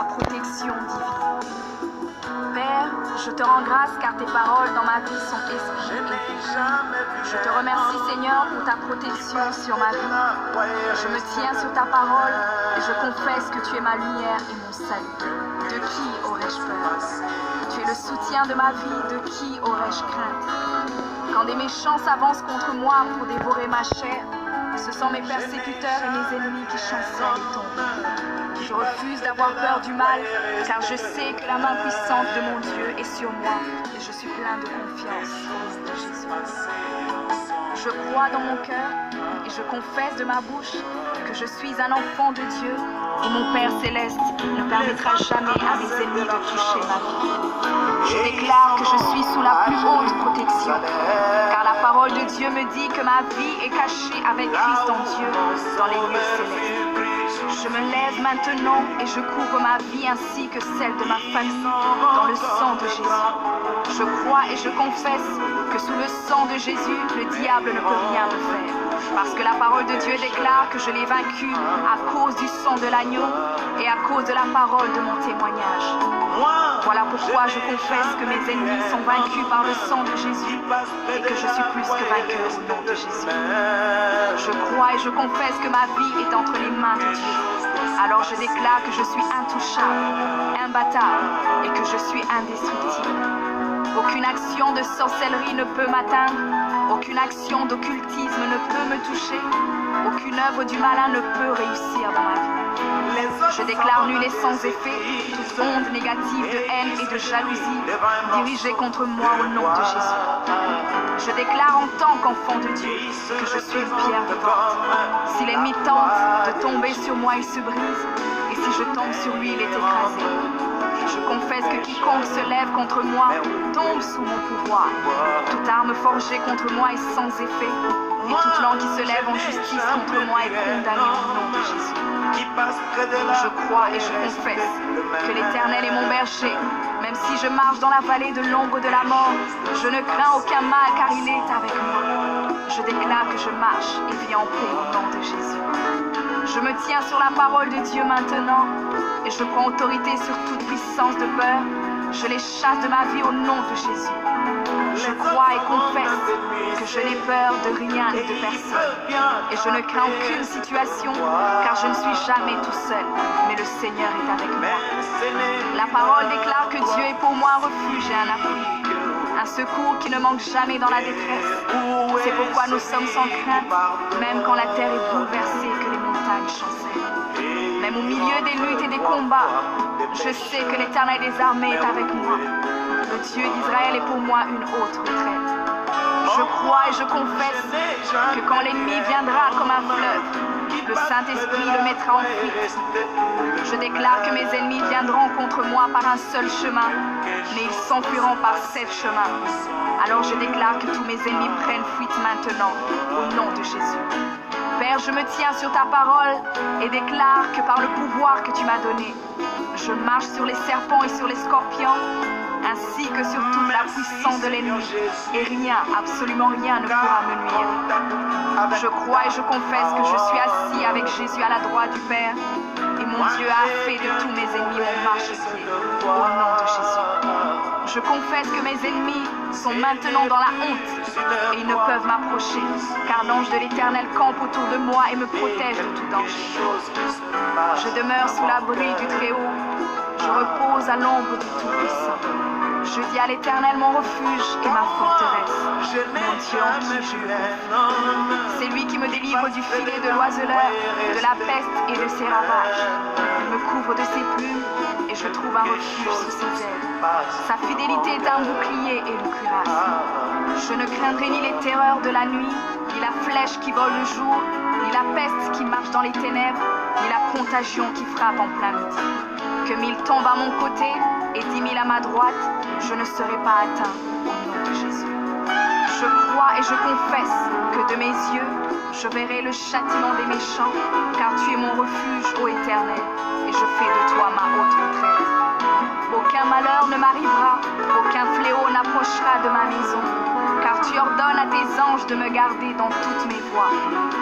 Protection divine. Père, je te rends grâce car tes paroles dans ma vie sont esprit et vie. Je te remercie Seigneur pour ta protection sur ma vie. Je me tiens sur ta parole et je confesse que tu es ma lumière et mon salut. De qui aurais-je peur? Tu es le soutien de ma vie, de qui aurais-je crainte? Quand des méchants s'avancent contre moi pour dévorer ma chair, ce sont mes persécuteurs et mes ennemis qui chancellent et tombent. Je refuse d'avoir peur du mal, car je sais que la main puissante de mon Dieu est sur moi et je suis plein de confiance au nom de Jésus. Je crois dans mon cœur et je confesse de ma bouche que je suis un enfant de Dieu et mon Père céleste ne permettra jamais à mes ennemis de toucher ma vie. Je déclare que je suis sous la plus haute protection, car la parole de Dieu me dit que ma vie est cachée avec Christ en Dieu dans les lieux célestes. Je me lève maintenant et je couvre ma vie ainsi que celle de ma famille dans le sang de Jésus. Je crois et je confesse que sous le sang de Jésus, le diable ne peut rien me faire. Parce que la parole de Dieu déclare que je l'ai vaincu à cause du sang de l'agneau et à cause de la parole de mon témoignage. Voilà pourquoi je confesse que mes ennemis sont vaincus par le sang de Jésus et que je suis plus que vainqueur au nom de Jésus. Je crois et je confesse que ma vie est entre les mains de Dieu. Alors je déclare que je suis intouchable, imbattable et que je suis indestructible. Aucune action de sorcellerie ne peut m'atteindre, aucune action d'occultisme ne peut me toucher, aucune œuvre du malin ne peut réussir dans ma vie. Je déclare nul et sans effet toute onde négative de haine et de jalousie dirigée contre moi au nom de Jésus. Je déclare en tant qu'enfant de Dieu que je suis une pierre vivante. Si l'ennemi tente de tomber sur moi, il se brise, et si je tombe sur lui, il est écrasé. Je confesse que quiconque se lève contre moi tombe sous mon pouvoir. Toute arme forgée contre moi est sans effet, et toute langue qui se lève en justice contre moi est condamnée au nom de Jésus. Je crois et je confesse que l'Éternel est mon berger. Même si je marche dans la vallée de l'ombre de la mort, je ne crains aucun mal car il est avec moi. Je déclare que je marche et vis en paix au nom de Jésus. Je me tiens sur la parole de Dieu maintenant et je prends autorité sur toute puissance de peur. Je les chasse de ma vie au nom de Jésus. Je crois et confesse que je n'ai peur de rien et de personne. Et je ne crains aucune situation, car je ne suis jamais tout seul, mais le Seigneur est avec moi. La parole déclare que Dieu est pour moi un refuge et un appui, un secours qui ne manque jamais dans la détresse. C'est pourquoi nous sommes sans crainte, même quand la terre est bouleversée, que les montagnes chancellent. Même au milieu des luttes et des combats, je sais que l'Éternel des armées est avec moi. Le Dieu d'Israël est pour moi une haute retraite. Je crois et je confesse que quand l'ennemi viendra comme un fleuve, le Saint-Esprit le mettra en fuite. Je déclare que mes ennemis viendront contre moi par un seul chemin, mais ils s'enfuiront par 7 chemins. Alors je déclare que tous mes ennemis prennent fuite maintenant, au nom de Jésus. Père, je me tiens sur ta parole et déclare que par le pouvoir que tu m'as donné, je marche sur les serpents et sur les scorpions, ainsi que sur toute la puissance de l'ennemi, et rien, absolument rien ne pourra me nuire. Je crois et je confesse que je suis assis avec Jésus à la droite du Père, et mon Dieu a fait de tous mes ennemis mon marchepied, au nom de Jésus. Je confesse que mes ennemis sont maintenant dans la honte, et ils ne peuvent m'approcher, car l'ange de l'Éternel campe autour de moi et me protège de tout danger. Je demeure sous l'abri du Très-Haut, je repose à l'ombre du Tout-Puissant. Je dis à l'Éternel mon refuge et ma forteresse, mon Dieu en qui je me confie. C'est lui qui me délivre du filet de l'oiseleur, de la peste et de ses ravages. Il me couvre de ses plumes et je trouve un refuge sous ses ailes. Sa fidélité est un bouclier et une cuirasse. Je ne craindrai ni les terreurs de la nuit, ni la flèche qui vole le jour, ni la peste qui marche dans les ténèbres, ni la contagion qui frappe en plein midi. Que 1000 tombent à mon côté et 10 000 à ma droite, je ne serai pas atteint au nom de Jésus. Je crois et je confesse que de mes yeux, je verrai le châtiment des méchants, car tu es mon refuge, ô Éternel, et je fais de toi ma haute retraite. t'approcheras de ma maison, car tu ordonnes à tes anges de me garder dans toutes mes voies.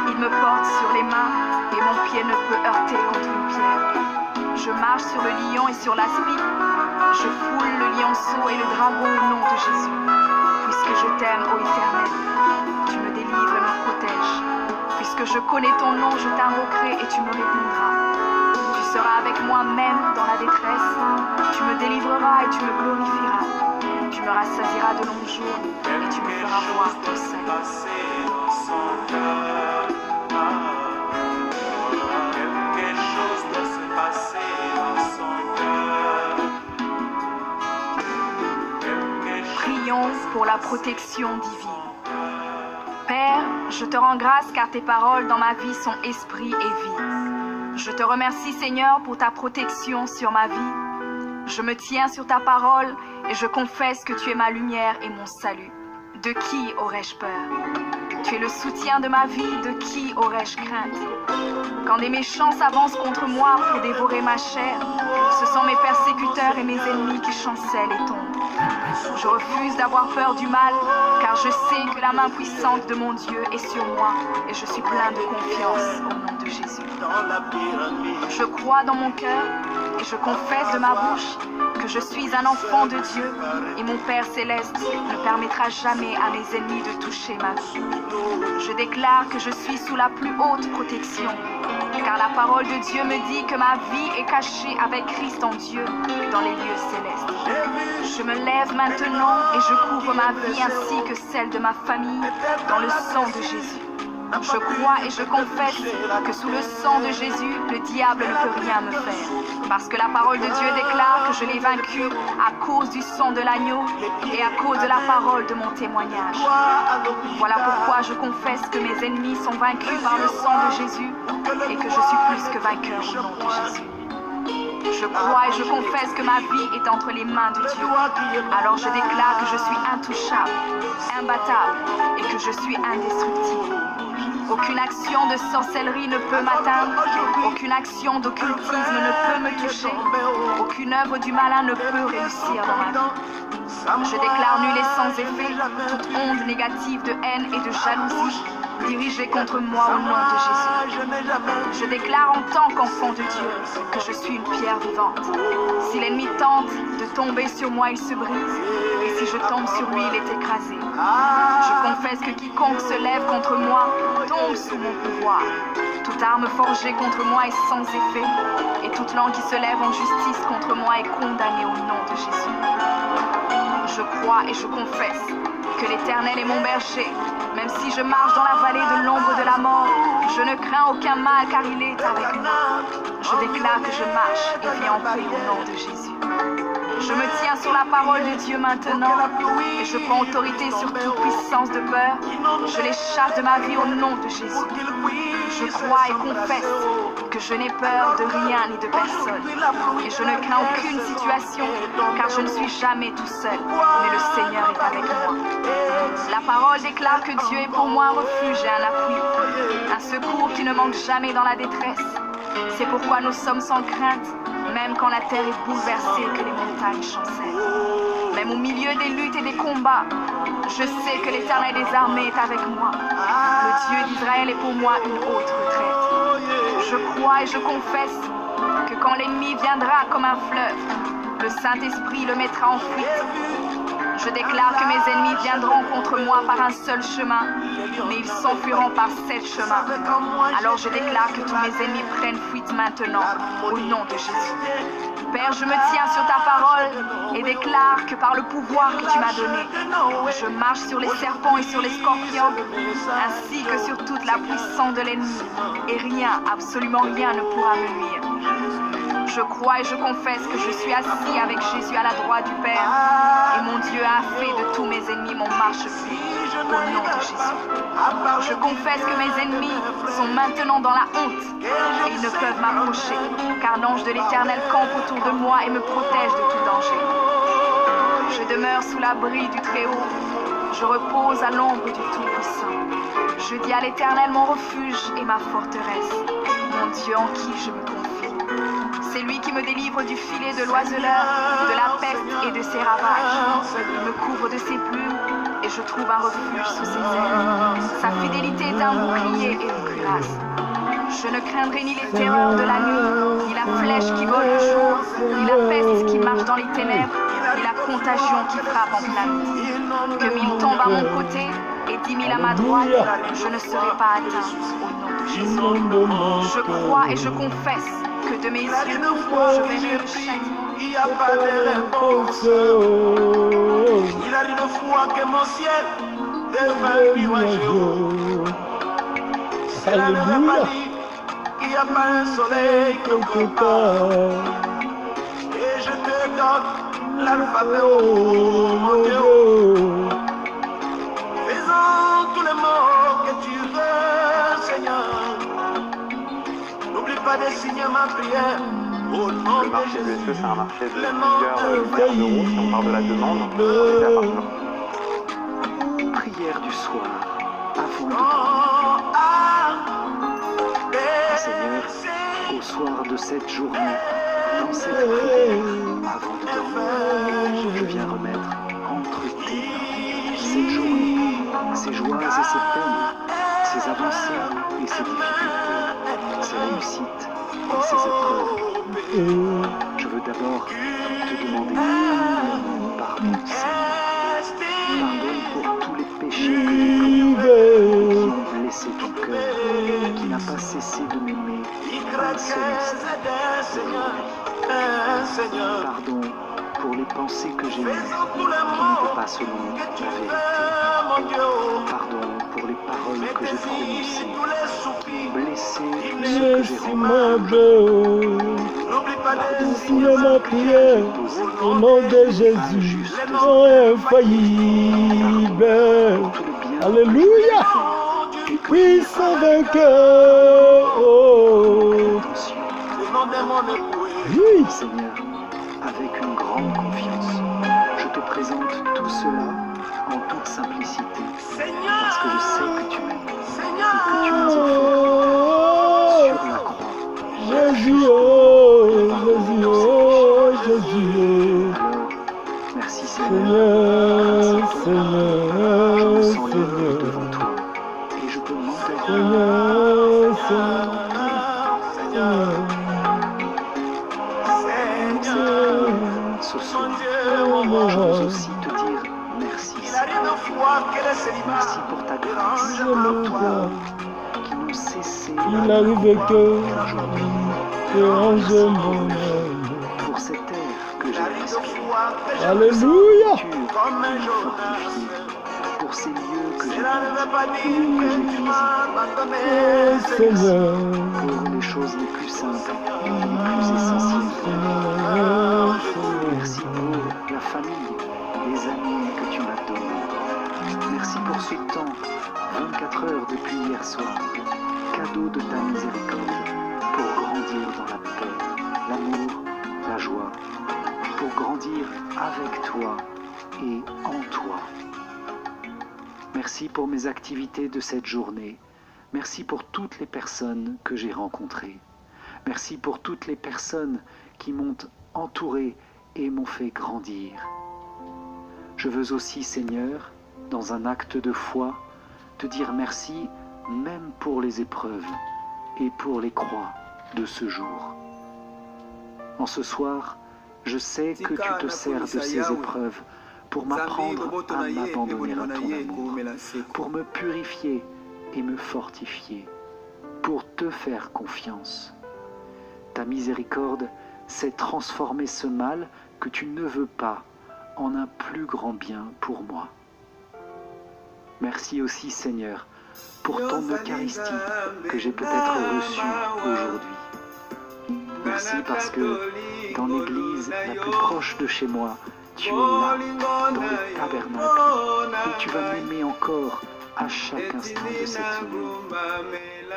Ils me portent sur les mains et mon pied ne peut heurter contre une pierre. Je marche sur le lion et sur l'aspi. Je foule le lionceau et le dragon au nom de Jésus. Puisque je t'aime, ô Éternel, tu me délivres et me protèges. Puisque je connais ton nom, je t'invoquerai et tu me répondras. Tu seras avec moi même dans la détresse. Tu me délivreras et tu me glorifieras. Tu me rassasieras de longs jours et tu me feras voir ton salut. Prions pour la protection divine. Père, je te rends grâce car tes paroles dans ma vie sont esprit et vie. Je te remercie Seigneur pour ta protection sur ma vie. Je me tiens sur ta parole et je confesse que tu es ma lumière et mon salut. De qui aurais-je peur? Tu es le soutien de ma vie, de qui aurais-je crainte? Quand des méchants s'avancent contre moi pour dévorer ma chair, ce sont mes persécuteurs et mes ennemis qui chancellent et tombent. Je refuse d'avoir peur du mal, car je sais que la main puissante de mon Dieu est sur moi et je suis plein de confiance au nom de Jésus. Je crois dans mon cœur et je confesse de ma bouche que je suis un enfant de Dieu et mon Père céleste ne permettra jamais à mes ennemis de toucher ma vie. Je déclare que je suis sous la plus haute protection, car la parole de Dieu me dit que ma vie est cachée avec Christ en Dieu dans les lieux célestes. Je me lève maintenant et je couvre ma vie ainsi que celle de ma famille dans le sang de Jésus. Je crois et je confesse que sous le sang de Jésus, le diable ne peut rien me faire. Parce que la parole de Dieu déclare que je l'ai vaincu à cause du sang de l'agneau et à cause de la parole de mon témoignage. Voilà pourquoi je confesse que mes ennemis sont vaincus par le sang de Jésus et que je suis plus que vainqueur au nom de Jésus. Je crois et je confesse que ma vie est entre les mains de Dieu. Alors je déclare que je suis intouchable, imbattable et que je suis indestructible. Aucune action de sorcellerie ne peut m'atteindre, aucune action d'occultisme ne peut me toucher, aucune œuvre du malin ne peut réussir dans ma vie. Je déclare nul et sans effet toute onde négative de haine et de jalousie dirigée contre moi au nom de Jésus. Je déclare en tant qu'enfant de Dieu que je suis une pierre vivante. Si l'ennemi tente de tomber sur moi, il se brise, et si je tombe sur lui, il est écrasé. Je confesse que quiconque se lève contre moi tombe sous mon pouvoir. Toute arme forgée contre moi est sans effet, et toute langue qui se lève en justice contre moi est condamnée au nom de Jésus. Je crois et je confesse que l'Éternel est mon berger. Même si je marche dans la vallée de l'ombre de la mort, je ne crains aucun mal car il est avec moi. Je déclare que je marche et vis en paix au nom de Jésus. Je me tiens sur la parole de Dieu maintenant et je prends autorité sur toute puissance de peur. Je les chasse de ma vie au nom de Jésus. Je crois et confesse que je n'ai peur de rien ni de personne. Et je ne crains aucune situation car je ne suis jamais tout seul, mais le Seigneur est avec moi. La parole déclare que Dieu est pour moi un refuge et un appui, un secours qui ne manque jamais dans la détresse. C'est pourquoi nous sommes sans crainte, même quand la terre est bouleversée et que les montagnes chancellent. Même au milieu des luttes et des combats, je sais que l'Éternel des armées est avec moi. Le Dieu d'Israël est pour moi une haute retraite. Je crois et je confesse que quand l'ennemi viendra comme un fleuve, le Saint-Esprit le mettra en fuite. Je déclare que mes ennemis viendront contre moi par un seul chemin, mais ils s'enfuiront par 7 chemins. Alors je déclare que tous mes ennemis prennent fuite maintenant, au nom de Jésus. Père, je me tiens sur ta parole et déclare que par le pouvoir que tu m'as donné, je marche sur les serpents et sur les scorpions, ainsi que sur toute la puissance de l'ennemi, et rien, absolument rien ne pourra me nuire. Je crois et je confesse que je suis assis avec Jésus à la droite du Père, et mon Dieu a fait de tous mes ennemis mon marchepied, au nom de Jésus. Je confesse que mes ennemis sont maintenant dans la honte, et ils ne peuvent m'approcher, car l'ange de l'Éternel campe autour de moi et me protège de tout danger. Je demeure sous l'abri du Très-Haut, je repose à l'ombre du Tout-Puissant. Je dis à l'Éternel mon refuge et ma forteresse, mon Dieu en qui je me confie. C'est lui qui me délivre du filet de l'oiseleur, de la peste et de ses ravages. Il me couvre de ses plumes et je trouve un refuge sous ses ailes. Sa fidélité est un bouclier et une cuirasse. Je ne craindrai ni les terreurs de la nuit, ni la flèche qui vole le jour, ni la peste qui marche dans les ténèbres, ni la contagion qui frappe en plein midi. Que 1000 tombent à mon côté et 10 000 à ma droite, je ne serai pas atteint au nom de Jésus. Je crois et je confesse que de mes yeux, je verrai le châtiment. Il n'y a pas de réponse. Il arrive une fois que mon ciel devient nuageux. Cela ne veut pas dire qu'il n'y a pas un soleil quelque part. Et je te donne l'alphabet, oh mon Dieu. Faisons tous les mots que tu veux, Seigneur. N'oublie pas de signer ma prière. Le marché de l'USE, c'est un marché de plusieurs milliards d'euros, si on parle de la demande, c'est à partir. Prière du soir, avant de dormir. Seigneur, au soir de cette journée, dans cette prière, avant de dormir, je viens remettre entre tes mains cette journée, ses joies et ses peines, ses avancées et ses difficultés, ses réussites et ses épreuves. Je veux d'abord te demander pardon, Seigneur. Pardonne pour tous les péchés que j'ai commis, qui ont blessé ton cœur, qui n'a pas cessé de m'aimer un seul instant. Pardon pour les pensées que j'ai eues, qui n'étaient pas selon la vérité. Pardon pour les paroles que j'ai prononcées, qui ont blessé ceux que j'ai rencontrés. Signe ma prière au nom de Jésus, infaillible. Alléluia, puissant vainqueur. Oui, Seigneur, avec une grande confiance, je te présente tout cela en toute simplicité, parce que je sais que tu m'aimes et que tu m'as offert sur la croix. Jésus, oh Jésus, oh Jésus. Alors, merci Seigneur, Seigneur, je me sens libre Seigneur, devant toi et je peux m'endormir Seigneur, Seigneur. Ce soir, je veux aussi te dire merci Seigneur. Merci pour ta grâce, pour toi qui n'ont cessé il arrive que aujourd'hui. dérange mon âme. Pour cet air que j'ai respiré, Alléluia. qui me fortifie, pour ces lieux que j'ai visités, Seigneur, pour les choses les plus simples et les plus essentielles. Merci pour la famille, les amis que tu m'as donnés. Merci pour ce temps, 24 heures depuis hier soir, cadeau de ta miséricorde, pour grandir dans la paix, l'amour, la joie, pour grandir avec toi et en toi. Merci pour mes activités de cette journée. Merci pour toutes les personnes que j'ai rencontrées. Merci pour toutes les personnes qui m'ont entouré et m'ont fait grandir. Je veux aussi, Seigneur, dans un acte de foi, te dire merci même pour les épreuves et pour les croix de ce jour. En ce soir, je sais que tu te sers de ces épreuves pour m'apprendre à m'abandonner à ton amour, pour me purifier et me fortifier, pour te faire confiance. Ta miséricorde sait transformer ce mal que tu ne veux pas en un plus grand bien pour moi. Merci aussi, Seigneur, pour ton Eucharistie que j'ai peut-être reçue aujourd'hui. Merci parce que dans l'église la plus proche de chez moi, tu es là, dans le tabernacle, et tu vas m'aimer encore à chaque instant de cette nuit.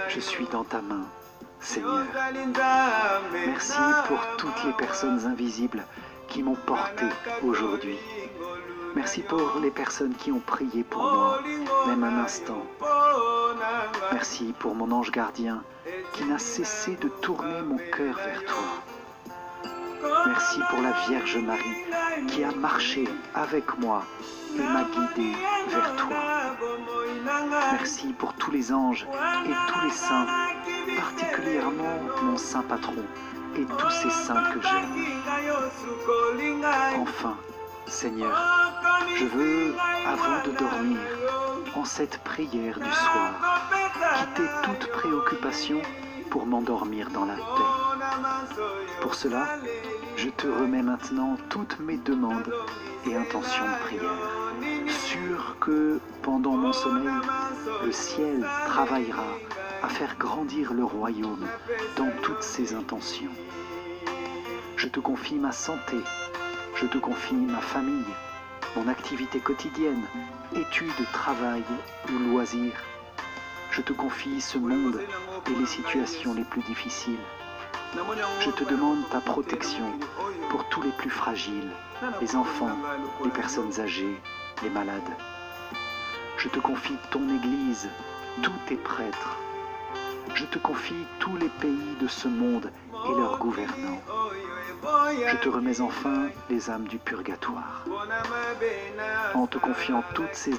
Je suis dans ta main, Seigneur. Merci pour toutes les personnes invisibles qui m'ont porté aujourd'hui. Merci pour les personnes qui ont prié pour moi, même un instant. Merci pour mon ange gardien qui n'a cessé de tourner mon cœur vers toi. Merci pour la Vierge Marie qui a marché avec moi et m'a guidé vers toi. Merci pour tous les anges et tous les saints, particulièrement mon saint patron et tous ces saints que j'aime. Enfin, Seigneur, je veux, avant de dormir, en cette prière du soir, quitter toute préoccupation pour m'endormir dans la paix. Pour cela, je te remets maintenant toutes mes demandes et intentions de prière, sûr que, pendant mon sommeil, le ciel travaillera à faire grandir le royaume dans toutes ses intentions. Je te confie ma santé, je te confie ma famille, mon activité quotidienne, études, travail ou loisirs. Je te confie ce monde et les situations les plus difficiles. Je te demande ta protection pour tous les plus fragiles, les enfants, les personnes âgées, les malades. Je te confie ton Église, tous tes prêtres. Je te confie tous les pays de ce monde et leurs gouvernants. Je te remets enfin les âmes du purgatoire. En te confiant toutes ces...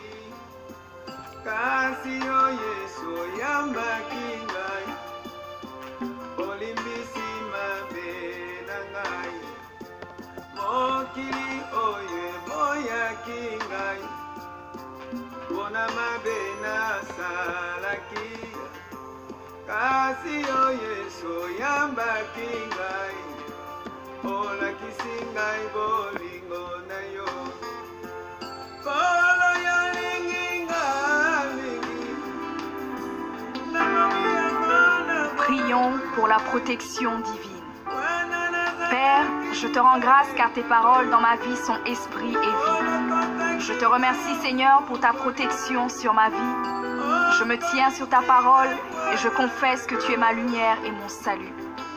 Prions pour la protection divine. Père, je te rends grâce car tes paroles dans ma vie sont esprit et vie. Je te remercie Seigneur pour ta protection sur ma vie. Je me tiens sur ta parole et je confesse que tu es ma lumière et mon salut.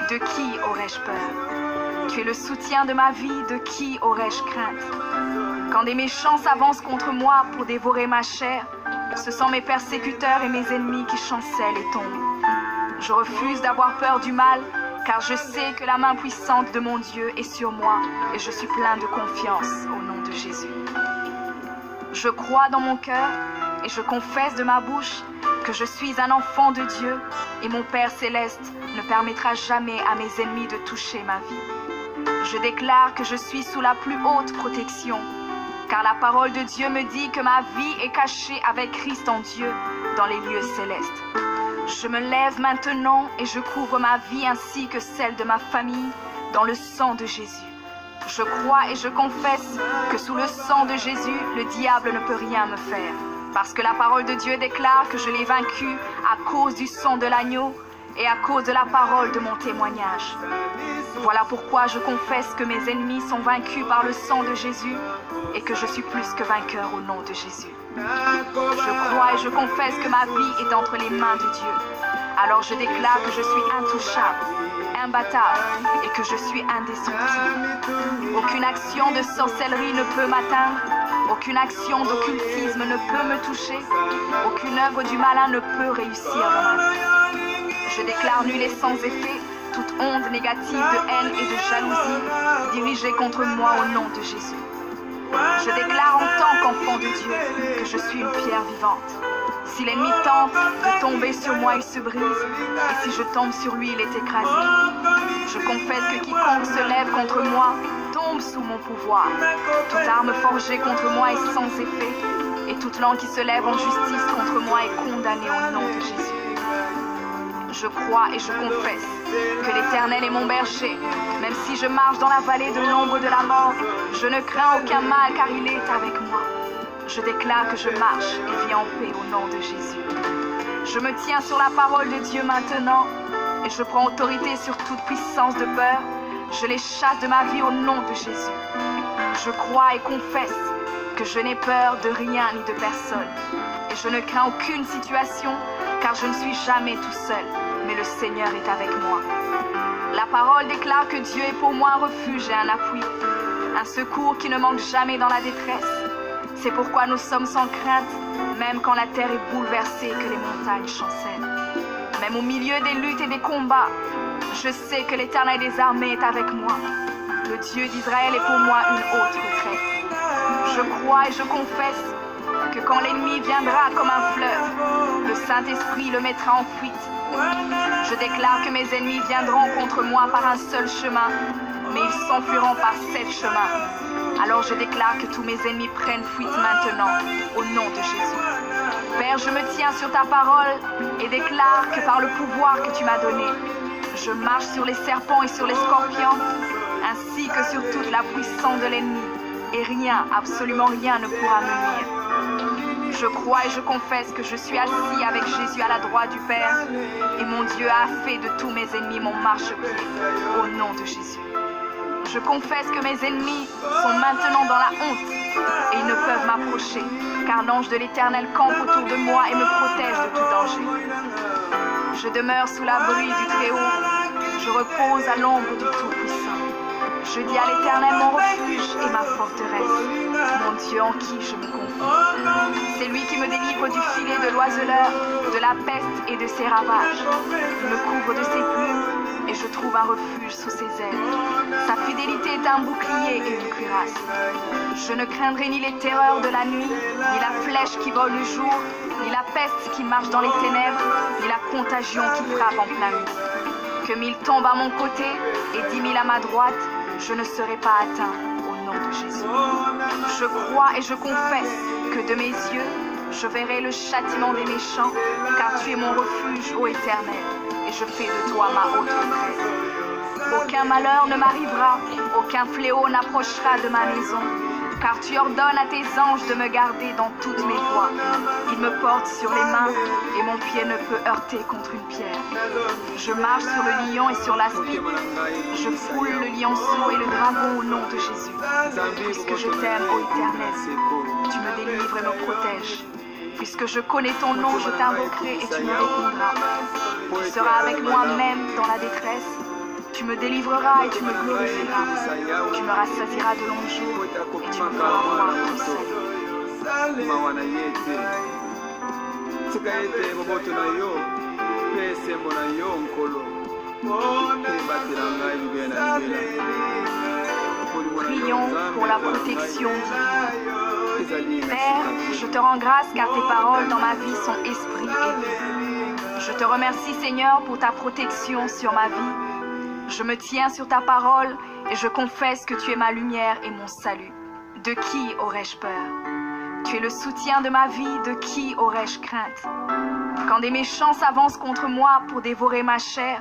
De qui aurais-je peur? Tu es le soutien de ma vie, de qui aurais-je crainte? Quand des méchants s'avancent contre moi pour dévorer ma chair, ce sont mes persécuteurs et mes ennemis qui chancellent et tombent. Je refuse d'avoir peur du mal, car je sais que la main puissante de mon Dieu est sur moi et je suis plein de confiance au nom de Jésus. Je crois dans mon cœur et je confesse de ma bouche que je suis un enfant de Dieu et mon Père céleste ne permettra jamais à mes ennemis de toucher ma vie. Je déclare que je suis sous la plus haute protection, car la parole de Dieu me dit que ma vie est cachée avec Christ en Dieu dans les lieux célestes. Je me lève maintenant et je couvre ma vie ainsi que celle de ma famille dans le sang de Jésus. Je crois et je confesse que sous le sang de Jésus, le diable ne peut rien me faire, parce que la parole de Dieu déclare que je l'ai vaincu à cause du sang de l'agneau et à cause de la parole de mon témoignage. Voilà pourquoi je confesse que mes ennemis sont vaincus par le sang de Jésus et que je suis plus que vainqueur au nom de Jésus. Je crois et je confesse que ma vie est entre les mains de Dieu. Alors je déclare que je suis intouchable, imbattable et que je suis indestructible. Aucune action de sorcellerie ne peut m'atteindre, aucune action d'occultisme ne peut me toucher, aucune œuvre du malin ne peut réussir dans ma vie. Je déclare nul et sans effet toute onde négative de haine et de jalousie dirigée contre moi au nom de Jésus. Je déclare en tant qu'enfant de Dieu que je suis une pierre vivante. Si l'ennemi tente de tomber sur moi, il se brise, et si je tombe sur lui, il est écrasé. Je confesse que quiconque se lève contre moi tombe sous mon pouvoir. Toute arme forgée contre moi est sans effet, et toute langue qui se lève en justice contre moi est condamnée au nom de Jésus. Je crois et je confesse que l'Éternel est mon berger. Même si je marche dans la vallée de l'ombre de la mort, je ne crains aucun mal car il est avec moi. Je déclare que je marche et vis en paix au nom de Jésus. Je me tiens sur la parole de Dieu maintenant et je prends autorité sur toute puissance de peur. Je les chasse de ma vie au nom de Jésus. Je crois et confesse que je n'ai peur de rien ni de personne. Et je ne crains aucune situation car je ne suis jamais tout seul, mais le Seigneur est avec moi. La parole déclare que Dieu est pour moi un refuge et un appui, un secours qui ne manque jamais dans la détresse. C'est pourquoi nous sommes sans crainte, même quand la terre est bouleversée et que les montagnes chancellent. Même au milieu des luttes et des combats, je sais que l'Éternel des armées est avec moi. Le Dieu d'Israël est pour moi une haute retraite. Je crois et je confesse que quand l'ennemi viendra comme un fleuve, le Saint-Esprit le mettra en fuite. Je déclare que mes ennemis viendront contre moi par un seul chemin, mais ils s'enfuiront par 7 chemins. Alors je déclare que tous mes ennemis prennent fuite maintenant, au nom de Jésus. Père, je me tiens sur ta parole et déclare que par le pouvoir que tu m'as donné, je marche sur les serpents et sur les scorpions, ainsi que sur toute la puissance de l'ennemi, et rien, absolument rien ne pourra me nuire. Je crois et je confesse que je suis assis avec Jésus à la droite du Père, et mon Dieu a fait de tous mes ennemis mon marchepied, au nom de Jésus. Je confesse que mes ennemis sont maintenant dans la honte, et ils ne peuvent m'approcher, car l'ange de l'Éternel campe autour de moi et me protège de tout danger. Je demeure sous l'abri du Très-Haut, je repose à l'ombre du Tout-Puissant. Je dis à l'Éternel mon refuge et ma forteresse, mon Dieu en qui je me confie. C'est lui qui me délivre du filet de l'oiseleur, de la peste et de ses ravages. Il me couvre de ses plumes et je trouve un refuge sous ses ailes. Sa fidélité est un bouclier et une cuirasse. Je ne craindrai ni les terreurs de la nuit, ni la flèche qui vole le jour, ni la peste qui marche dans les ténèbres, ni la contagion qui frappe en plein midi. Que 1000 tombent à mon côté et 10 000 à ma droite, je ne serai pas atteint au nom de Jésus. Je crois et je confesse que de mes yeux, je verrai le châtiment des méchants, car tu es mon refuge, ô Éternel, et je fais de toi ma haute retraite. Aucun malheur ne m'arrivera, aucun fléau n'approchera de ma maison, car tu ordonnes à tes anges de me garder dans toutes mes voies. Ils me portent sur les mains et mon pied ne peut heurter contre une pierre. Je marche sur le lion et sur l'aspi. Je foule le lionceau et le dragon au nom de Jésus. Puisque je t'aime, ô Éternel, tu me délivres et me protèges. Puisque je connais ton nom, je t'invoquerai et tu me répondras. Tu seras avec moi même dans la détresse. Tu me délivreras et tu me glorifieras. Tu me rassasieras de longs jours et tu me feras voir ton salut. Prions pour la protection divine. Père, je te rends grâce car tes paroles dans ma vie sont esprit et vie. Je te remercie Seigneur pour ta protection sur ma vie. Je me tiens sur ta parole et je confesse que tu es ma lumière et mon salut. De qui aurais-je peur? Tu es le soutien de ma vie, de qui aurais-je crainte? Quand des méchants s'avancent contre moi pour dévorer ma chair,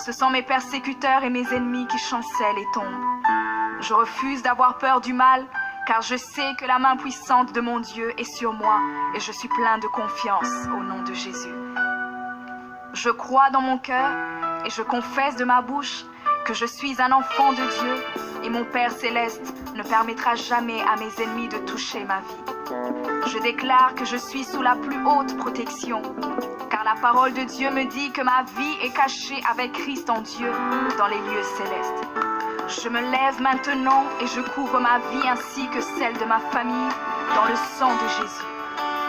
ce sont mes persécuteurs et mes ennemis qui chancellent et tombent. Je refuse d'avoir peur du mal, car je sais que la main puissante de mon Dieu est sur moi et je suis plein de confiance au nom de Jésus. Je crois dans mon cœur et je confesse de ma bouche que je suis un enfant de Dieu et mon Père céleste ne permettra jamais à mes ennemis de toucher ma vie. Je déclare que je suis sous la plus haute protection, car la parole de Dieu me dit que ma vie est cachée avec Christ en Dieu dans les lieux célestes. Je me lève maintenant et je couvre ma vie ainsi que celle de ma famille dans le sang de Jésus.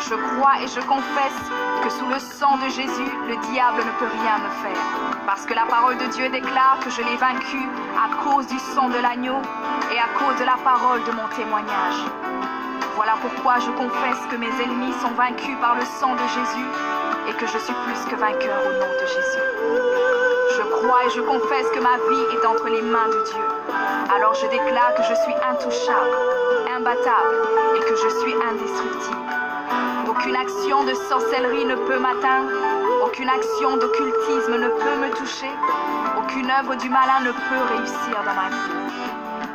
Je crois et je confesse que sous le sang de Jésus, le diable ne peut rien me faire. Parce que la parole de Dieu déclare que je l'ai vaincu à cause du sang de l'agneau et à cause de la parole de mon témoignage. Voilà pourquoi je confesse que mes ennemis sont vaincus par le sang de Jésus et que je suis plus que vainqueur au nom de Jésus. Je crois et je confesse que ma vie est entre les mains de Dieu. Alors je déclare que je suis intouchable, imbattable et que je suis indestructible. Aucune action de sorcellerie ne peut m'atteindre, aucune action d'occultisme ne peut me toucher, aucune œuvre du malin ne peut réussir dans ma vie.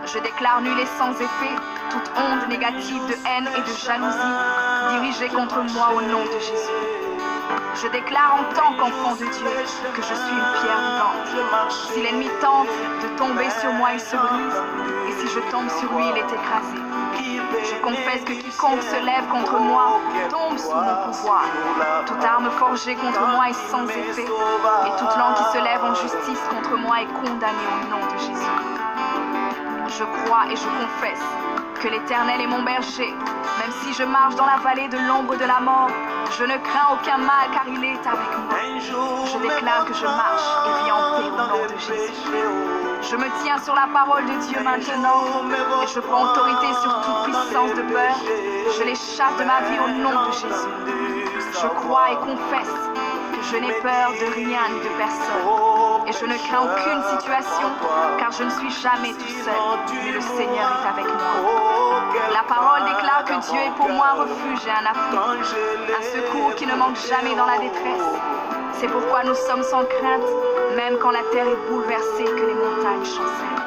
Je déclare nul et sans effet toute onde négative de haine et de jalousie dirigée contre moi au nom de Jésus. Je déclare en tant qu'enfant de Dieu que je suis une pierre vivante. Si l'ennemi tente de tomber sur moi, il se brise, et si je tombe sur lui, il est écrasé. Je confesse que quiconque se lève contre moi tombe sous mon pouvoir. Toute arme forgée contre moi est sans effet, et toute langue qui se lève en justice contre moi est condamnée au nom de Jésus. Je crois et je confesse que l'Éternel est mon berger. Même si je marche dans la vallée de l'ombre de la mort, je ne crains aucun mal car il est avec moi. Je déclare que je marche et vis en paix au nom de Jésus. Je me tiens sur la parole de Dieu maintenant et je prends autorité sur toute puissance de peur. Je les chasse de ma vie au nom de Jésus. Je crois et confesse que je n'ai peur de rien ni de personne. Et je ne crains aucune situation car je ne suis jamais tout seul, mais le Seigneur est avec moi. La parole déclare que Dieu est pour moi un refuge et un appui, un secours qui ne manque jamais dans la détresse. C'est pourquoi nous sommes sans crainte, même quand la terre est bouleversée, que les montagnes chancellent.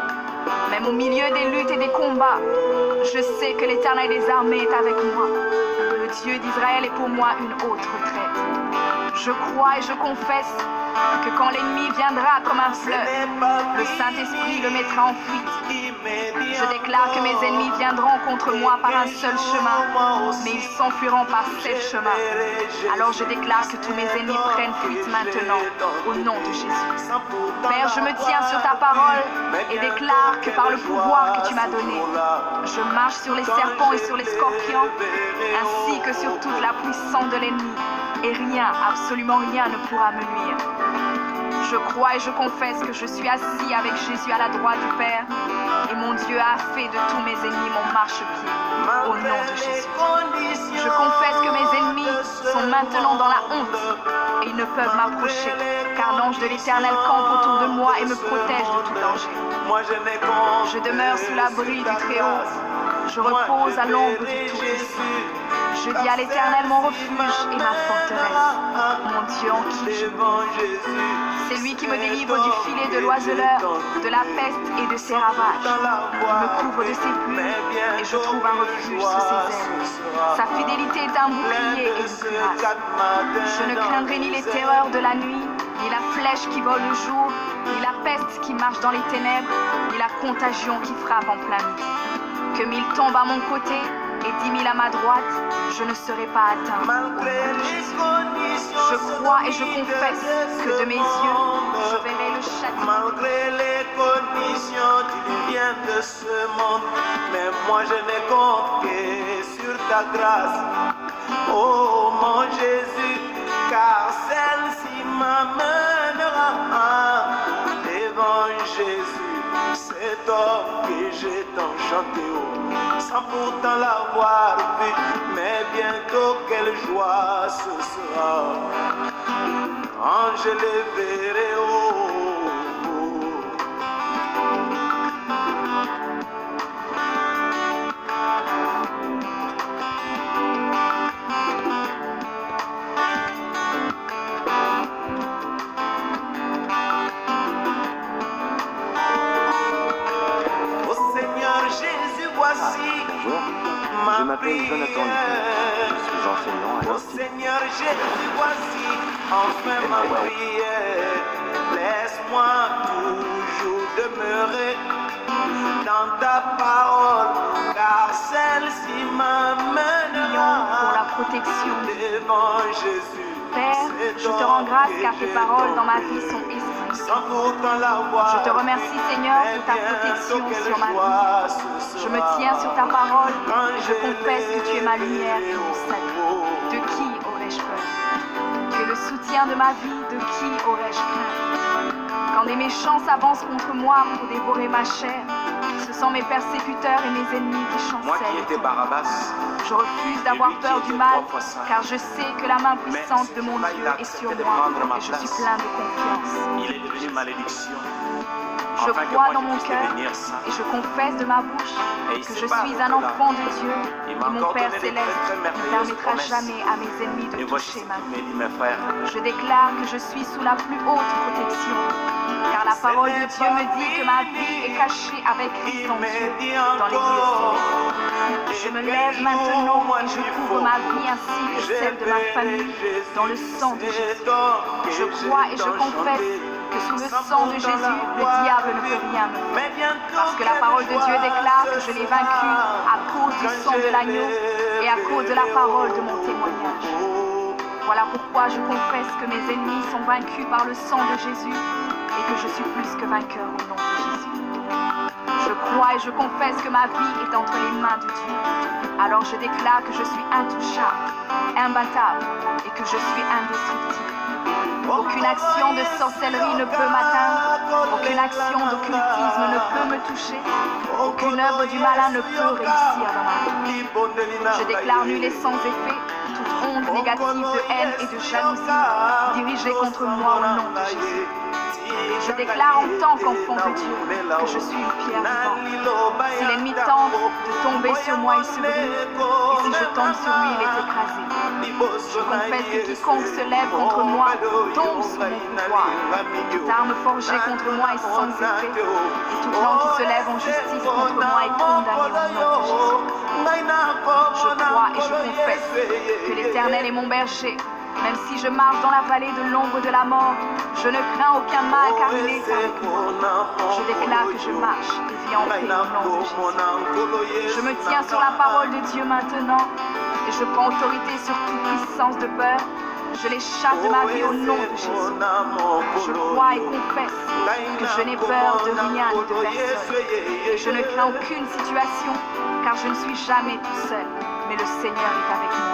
Même au milieu des luttes et des combats, je sais que l'Éternel des armées est avec moi. Le Dieu d'Israël est pour moi une haute retraite. Je crois et je confesse que quand l'ennemi viendra comme un fleuve, le Saint-Esprit le mettra en fuite. Je déclare que mes ennemis viendront contre moi par un seul chemin, mais ils s'enfuiront par 7 chemins. Alors je déclare que tous mes ennemis prennent fuite maintenant, au nom de Jésus. Père, je me tiens sur ta parole et déclare que par le pouvoir que tu m'as donné, je marche sur les serpents et sur les scorpions, ainsi que sur toute la puissance de l'ennemi, et rien, absolument rien ne pourra me nuire. Je crois et je confesse que je suis assis avec Jésus à la droite du Père, et mon Dieu a fait de tous mes ennemis mon marchepied, au nom de Jésus. Je confesse que mes ennemis sont maintenant dans la honte, et ils ne peuvent m'approcher, car l'ange de l'Éternel campe autour de moi et me protège de tout danger. Je demeure sous l'abri du Très-Haut, je repose à l'ombre du Tout-Puissant. Je dis à l'Éternel mon refuge et ma forteresse, mon Dieu en qui je vis. C'est lui qui me délivre du filet de l'oiseleur, de la peste et de ses ravages. Il me couvre de ses plumes et je trouve un refuge sous ses ailes. Sa fidélité est un bouclier et une cuirasse. Je ne craindrai ni les terreurs de la nuit, ni la flèche qui vole le jour, ni la peste qui marche dans les ténèbres, ni la contagion qui frappe en plein midi. Que 1000 tombent à mon côté et 10 000 à ma droite, je ne serai pas atteint au nom de Jésus. Je crois et je confesse que de mes yeux, je verrai le châtiment. Malgré les conditions qui viennent de ce monde, mais moi je n'ai compte que sur ta grâce. Oh mon Jésus, car celle-ci m'amènera devant Jésus. Cet homme que j'ai tant chanté sans pourtant l'avoir vu, mais bientôt quelle joie ce sera quand je le verrai. Je m'appelle Jonathan Lupin, je suis enseignant à l'Institut. Seigneur Jésus, voici enfin ma prière. Laisse-moi toujours demeurer dans ta parole, car celle-ci m'amènera pour la protection devant Jésus. Père, je te rends grâce car tes paroles dans ma vie sont esprit. Je te remercie Seigneur pour ta protection sur ma vie. Je me tiens sur ta parole et je confesse que tu es ma lumière et mon salut. De qui aurais-je peur? Tu es le soutien de ma vie, de qui aurais-je crainte? Quand des méchants s'avancent contre moi pour dévorer ma chair, ce sont mes persécuteurs et mes ennemis qui chancellent. Moi qui étais Barabbas, je refuse d'avoir peur du mal, car je sais que la main puissante de mon Dieu est sur moi et je suis plein de confiance. il est devenu malédiction. Je crois dans mon cœur et je confesse de ma bouche que je suis un enfant de Dieu et mon Père Céleste ne permettra jamais à mes ennemis de toucher ma vie. Je déclare que je suis sous la plus haute protection, car la parole de Dieu me dit que ma vie est cachée avec Christ en Dieu dans les lieux célestes. Je me lève maintenant et je couvre ma vie ainsi que celle de ma famille dans le sang de Jésus. Je crois et je confesse que sous le sang de Jésus, le diable ne peut rien me faire. Parce que la parole de Dieu déclare que je l'ai vaincu à cause du sang de l'agneau et à cause de la parole de mon témoignage. Voilà pourquoi je confesse que mes ennemis sont vaincus par le sang de Jésus et que je suis plus que vainqueur au nom de Jésus. Je crois et je confesse que ma vie est entre les mains de Dieu. Alors je déclare que je suis intouchable, imbattable et que je suis indestructible. Aucune action de sorcellerie ne peut m'atteindre, aucune action d'occultisme ne peut me toucher, aucune œuvre du malin ne peut réussir dans ma vie. Je déclare nul et sans effet toute onde négative de haine et de jalousie dirigée contre moi au nom de Jésus. Je déclare en tant qu'enfant de Dieu que je suis une pierre vivante. Si l'ennemi tente de tomber sur moi, il se brise, et si je tombe sur lui, il est écrasé. Je confesse que quiconque se lève contre moi tombe sous mon pouvoir. Toute arme forgée contre moi est sans effet, et toute langue qui se lève en justice contre moi est condamnée au nom de Jésus. Je crois et je confesse que l'Éternel est mon berger. Même si je marche dans la vallée de l'ombre de la mort, je ne crains aucun mal car il est avec moi. Je déclare que je marche et vis en paix au nom de Jésus. Je me tiens sur la parole de Dieu maintenant et je prends autorité sur toute puissance de peur. Je les chasse de ma vie au nom de Jésus. Je crois et confesse que je n'ai peur de rien ni de personne. Et je ne crains aucune situation car je ne suis jamais tout seul, mais le Seigneur est avec moi.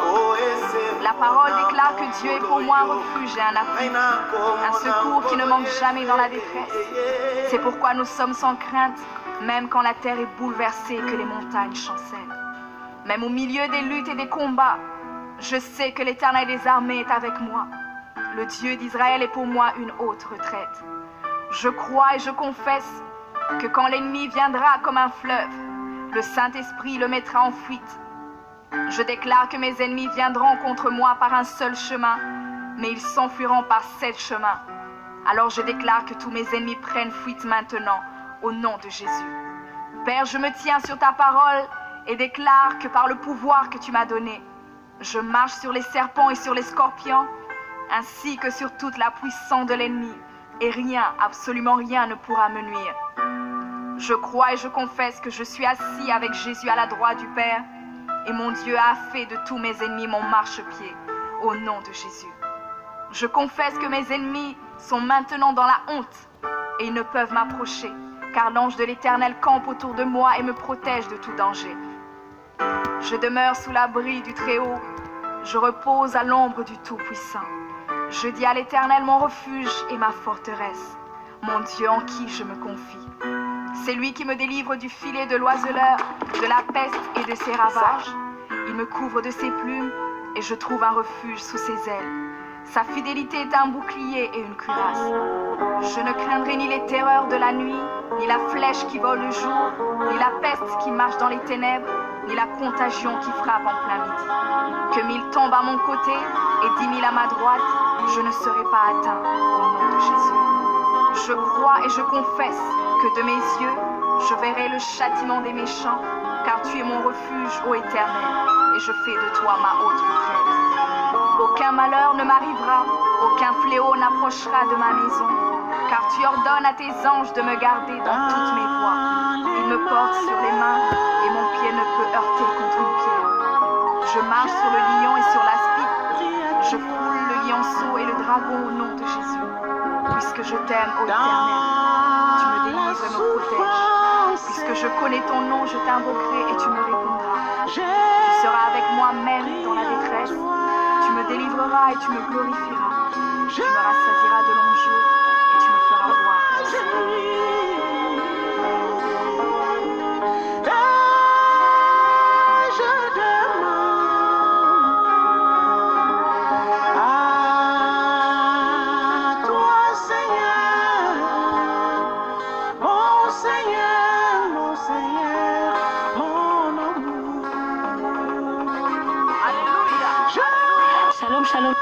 La parole déclare que Dieu est pour moi un refuge et un appui, un secours qui ne manque jamais dans la détresse. C'est pourquoi nous sommes sans crainte, même quand la terre est bouleversée et que les montagnes chancellent. Même au milieu des luttes et des combats, je sais que l'Éternel des armées est avec moi. Le Dieu d'Israël est pour moi une haute retraite. Je crois et je confesse que quand l'ennemi viendra comme un fleuve, le Saint-Esprit le mettra en fuite. Je déclare que mes ennemis viendront contre moi par un seul chemin, mais ils s'enfuiront par 7 chemins. Alors je déclare que tous mes ennemis prennent fuite maintenant, au nom de Jésus. Père, je me tiens sur ta parole et déclare que par le pouvoir que tu m'as donné, je marche sur les serpents et sur les scorpions, ainsi que sur toute la puissance de l'ennemi, et rien, absolument rien ne pourra me nuire. Je crois et je confesse que je suis assis avec Jésus à la droite du Père, et mon Dieu a fait de tous mes ennemis mon marchepied, au nom de Jésus. Je confesse que mes ennemis sont maintenant dans la honte, et ils ne peuvent m'approcher, car l'ange de l'Éternel campe autour de moi et me protège de tout danger. Je demeure sous l'abri du Très-Haut, je repose à l'ombre du Tout-Puissant. Je dis à l'Éternel mon refuge et ma forteresse, mon Dieu en qui je me confie. C'est lui qui me délivre du filet de l'oiseleur, de la peste et de ses ravages. Il me couvre de ses plumes et je trouve un refuge sous ses ailes. Sa fidélité est un bouclier et une cuirasse. Je ne craindrai ni les terreurs de la nuit, ni la flèche qui vole le jour, ni la peste qui marche dans les ténèbres, ni la contagion qui frappe en plein midi. Que 1000 tombent à mon côté et 10 000 à ma droite, je ne serai pas atteint au nom de Jésus. Je crois et je confesse que de mes yeux, je verrai le châtiment des méchants, car tu es mon refuge, ô Éternel, et je fais de toi ma haute retraite. Aucun malheur ne m'arrivera, aucun fléau n'approchera de ma maison, car tu ordonnes à tes anges de me garder dans toutes mes voies. Ils me portent sur les mains, et mon pied ne peut heurter contre une pierre. Je marche sur le lion et sur l'aspi, je foule le lionceau et le dragon au nom de Jésus. Puisque je t'aime, ô Éternel, tu me délivres et me protèges. Puisque je connais ton nom, je t'invoquerai et tu me répondras. Tu seras avec moi même dans la détresse. Tu me délivreras et tu me glorifieras. Tu me rassasieras de longs jours et tu me feras voir ton Seigneur. Shalom, shalom.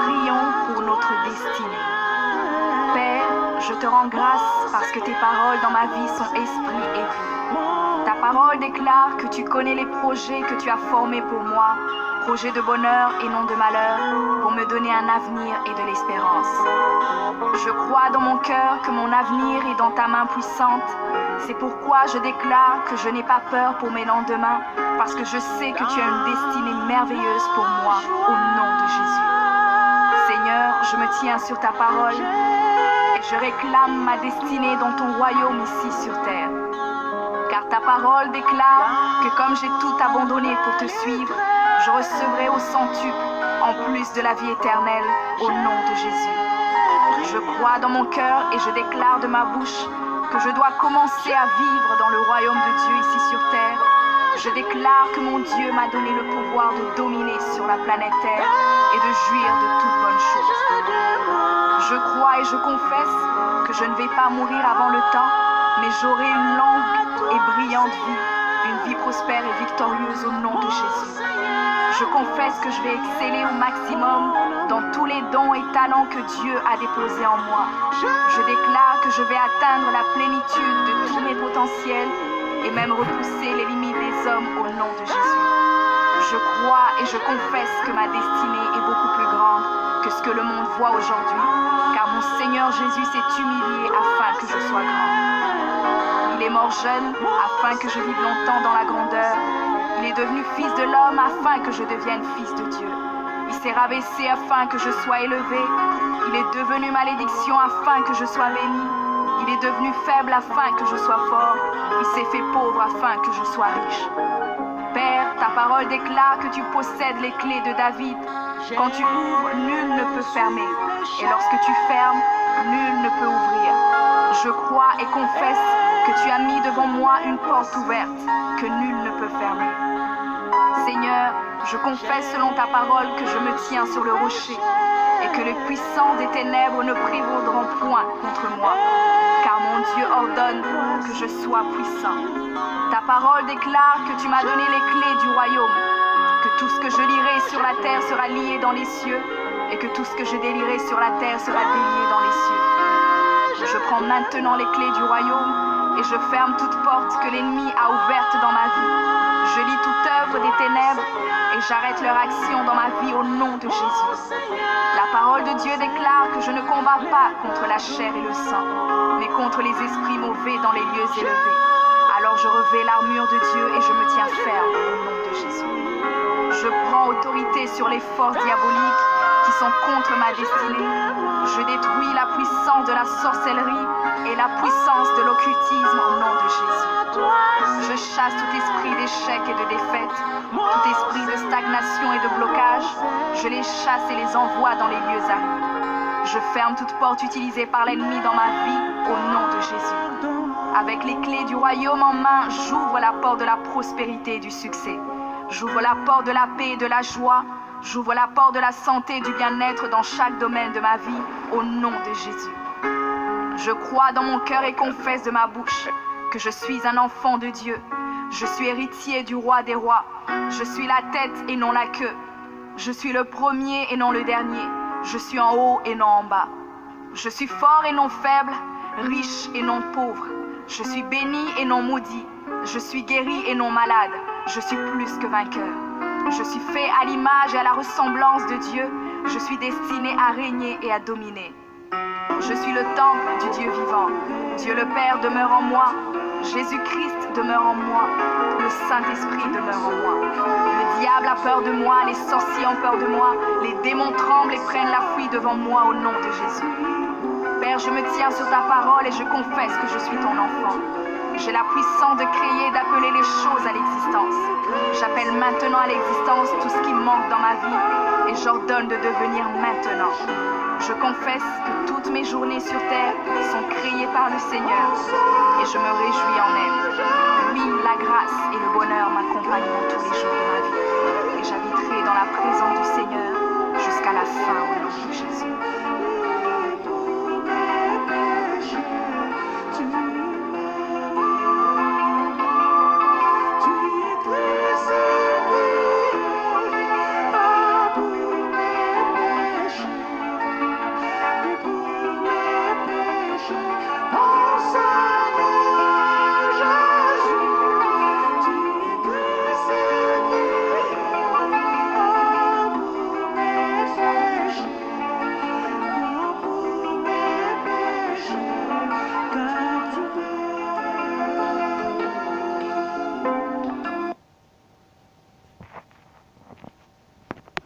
Prions pour notre destinée. Père, je te rends grâce parce que tes paroles dans ma vie sont esprit et vie. Ta parole déclare que tu connais les projets que tu as formés pour moi, projets de bonheur et non de malheur, pour me donner un avenir et de l'espérance. Je crois dans mon cœur que mon avenir est dans ta main puissante. C'est pourquoi je déclare que je n'ai pas peur pour mes lendemains, parce que je sais que tu as une destinée merveilleuse pour moi, au nom de Jésus. Seigneur, je me tiens sur ta parole et je réclame ma destinée dans ton royaume ici sur terre. Car ta parole déclare que comme j'ai tout abandonné pour te suivre, je recevrai au centuple, en plus de la vie éternelle, au nom de Jésus. Je crois dans mon cœur et je déclare de ma bouche que je dois commencer à vivre dans le royaume de Dieu ici sur terre. Je déclare que mon Dieu m'a donné le pouvoir de dominer sur la planète Terre et de jouir de toutes bonnes choses. Je crois et je confesse que je ne vais pas mourir avant le temps, mais j'aurai une longue et brillante vie, une vie prospère et victorieuse au nom de Jésus. Je confesse que je vais exceller au maximum dans tous les dons et talents que Dieu a déposés en moi. Je déclare que je vais atteindre la plénitude de tous mes potentiels et même repousser les limites des hommes au nom de Jésus. Je crois et je confesse que ma destinée est beaucoup plus grande que ce que le monde voit aujourd'hui, car mon Seigneur Jésus s'est humilié afin que je sois grand. Il est mort jeune afin que je vive longtemps dans la grandeur. Il est devenu fils de l'homme afin que je devienne fils de Dieu. Il s'est rabaissé afin que je sois élevé. Il est devenu malédiction afin que je sois béni. Il est devenu faible afin que je sois fort. Il s'est fait pauvre afin que je sois riche. Père, ta parole déclare que tu possèdes les clés de David. Quand tu ouvres, nul ne peut fermer. Et lorsque tu fermes, nul ne peut ouvrir. Je crois et confesse que tu as mis devant moi une porte ouverte que nul ne peut fermer. Seigneur, je confesse selon ta parole que je me tiens sur le rocher et que les puissants des ténèbres ne prévaudront point contre moi, car mon Dieu ordonne que je sois puissant. Ta parole déclare que tu m'as donné les clés du royaume, que tout ce que je lirai sur la terre sera lié dans les cieux et que tout ce que je délierai sur la terre sera délié dans les cieux. Je prends maintenant les clés du royaume et je ferme toute porte que l'ennemi a ouverte dans ma vie. Je lis toute œuvre des ténèbres et j'arrête leur action dans ma vie au nom de Jésus. La parole de Dieu déclare que je ne combats pas contre la chair et le sang, mais contre les esprits mauvais dans les lieux élevés. Alors je revêts l'armure de Dieu et je me tiens ferme au nom de Jésus. Je prends autorité sur les forces diaboliques qui sont contre ma destinée. Je détruis la puissance de la sorcellerie et la puissance de l'occultisme au nom de Jésus. Je chasse tout esprit d'échec et de défaite, tout esprit de stagnation et de blocage. Je les chasse et les envoie dans les lieux arides. Je ferme toute porte utilisée par l'ennemi dans ma vie au nom de Jésus. Avec les clés du royaume en main, j'ouvre la porte de la prospérité et du succès. J'ouvre la porte de la paix et de la joie. J'ouvre la porte de la santé et du bien-être dans chaque domaine de ma vie, au nom de Jésus. Je crois dans mon cœur et confesse de ma bouche que je suis un enfant de Dieu. Je suis héritier du roi des rois. Je suis la tête et non la queue. Je suis le premier et non le dernier. Je suis en haut et non en bas. Je suis fort et non faible, riche et non pauvre. Je suis béni et non maudit. Je suis guéri et non malade. Je suis plus que vainqueur. Je suis fait à l'image et à la ressemblance de Dieu. Je suis destiné à régner et à dominer. Je suis le temple du Dieu vivant. Dieu le Père demeure en moi. Jésus-Christ demeure en moi. Le Saint-Esprit demeure en moi. Le diable a peur de moi, les sorciers ont peur de moi. Les démons tremblent et prennent la fuite devant moi au nom de Jésus. Père, je me tiens sur ta parole et je confesse que je suis ton enfant. J'ai la puissance de créer et d'appeler les choses à l'existence. J'appelle maintenant à l'existence tout ce qui manque dans ma vie et j'ordonne de devenir maintenant. Je confesse que toutes mes journées sur terre sont créées par le Seigneur et je me réjouis en elle. Oui, la grâce et le bonheur m'accompagneront.